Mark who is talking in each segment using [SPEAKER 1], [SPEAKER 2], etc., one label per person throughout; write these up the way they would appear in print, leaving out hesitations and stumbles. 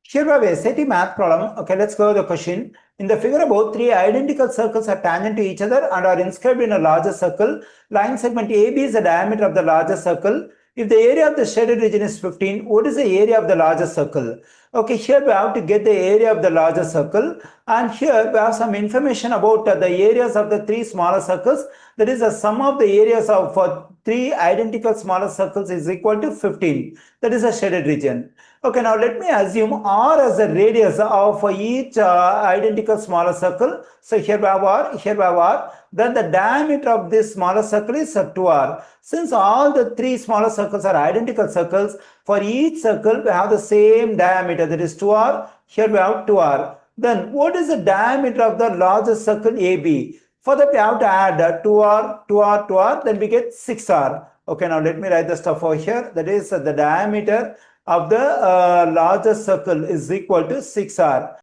[SPEAKER 1] Here we have a SAT math problem. Okay, let's go to the question. In the figure above, three identical circles are tangent to each other and are inscribed in a larger circle. Line segment AB is the diameter of the larger circle. If the area of the shaded region is 15, what is the area of the larger circle? Okay, here we have to get the area of the larger circle, and here we have some information about the areas of the three smaller circles. That is, the sum of the areas of three identical smaller circles is equal to 15. That is a shaded region. Okay, now let me assume R as the radius of each identical smaller circle. So here we have R, here we have R. Then the diameter of this smaller circle is 2R. Since all the three smaller circles are identical circles, for each circle we have the same diameter, that is 2R. Here we have 2R. Then what is the diameter of the largest circle AB? For that we have to add 2R, 2R, 2R, then we get 6R. Okay, now let me write the stuff over here. That is the diameter of the largest circle is equal to 6R.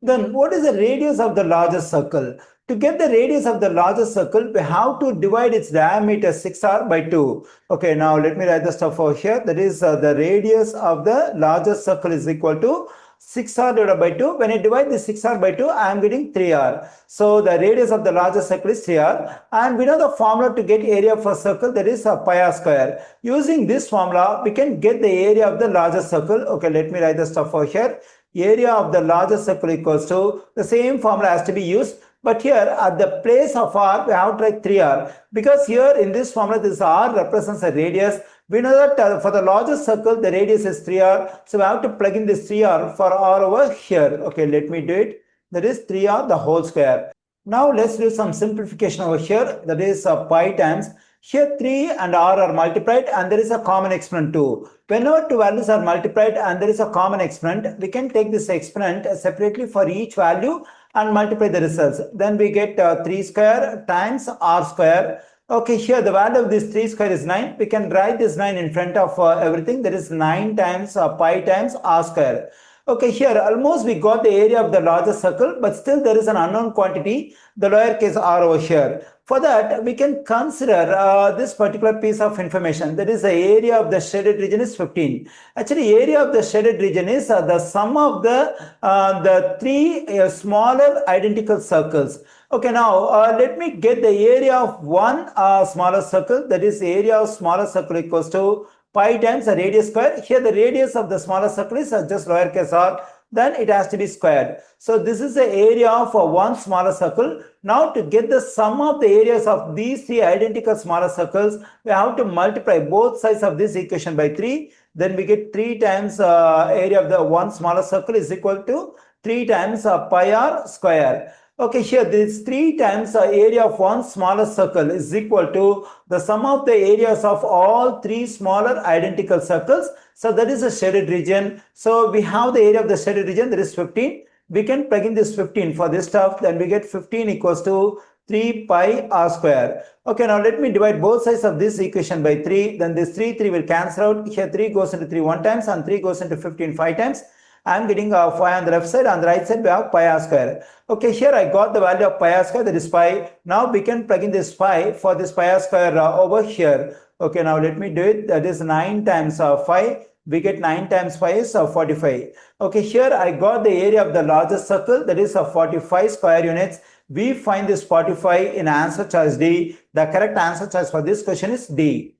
[SPEAKER 1] Then what is the radius of the largest circle? To get the radius of the largest circle, we have to divide its diameter 6R by 2. Okay, now let me write the stuff over here. That is the radius of the largest circle is equal to 6R divided by 2. When I divide this 6R by 2, I am getting 3R. So the radius of the largest circle is 3R. And we know the formula to get area of a circle, that is pi r square. Using this formula, we can get the area of the largest circle. Okay, let me write the stuff over here. Area of the largest circle equals to, the same formula has to be used. But here at the place of R, we have to write 3R. Because here in this formula, this R represents a radius. We know that for the largest circle, the radius is 3R. So we have to plug in this 3R for R over here. Okay, let me do it. That is 3R the whole square. Now let's do some simplification over here. That is pi times. Here 3 and R are multiplied and there is a common exponent 2. Whenever two values are multiplied and there is a common exponent, we can take this exponent separately for each value and multiply the results. Then we get 3 square times R square. Okay, here the value of this 3 square is 9. We can write this 9 in front of everything. That is 9 times pi times R square. Okay, here almost we got the area of the largest circle, but still there is an unknown quantity, the lowercase r over here. For that, we can consider this particular piece of information. That is the area of the shaded region is 15. Actually, area of the shaded region is the sum of the three smaller identical circles. Okay, now let me get the area of one smaller circle. That is, area of smaller circle equals to pi times the radius square. Here the radius of the smaller circle is just lowercase r, then it has to be squared. So this is the area of one smaller circle. Now to get the sum of the areas of these three identical smaller circles, we have to multiply both sides of this equation by 3. Then we get 3 times area of the one smaller circle is equal to 3 times pi r square. Okay, here this 3 times the area of one smaller circle is equal to the sum of the areas of all three smaller identical circles. So that is a shaded region. So we have the area of the shaded region, that is 15. We can plug in this 15 for this stuff. Then we get 15 equals to 3 pi r square. Okay, now let me divide both sides of this equation by 3. Then this 3 will cancel out. Here 3 goes into 3 one times and 3 goes into 15 5 times. I am getting 5 on the left side. On the right side, we have pi r square. Okay, here I got the value of pi r square, that is pi. Now we can plug in this pi for this pi r square over here. Okay, now let me do it. That is 9 times 5. We get 9 times 5 is 45. Okay, here I got the area of the largest circle, that is 45 square units. We find this 45 in answer choice D. The correct answer choice for this question is D.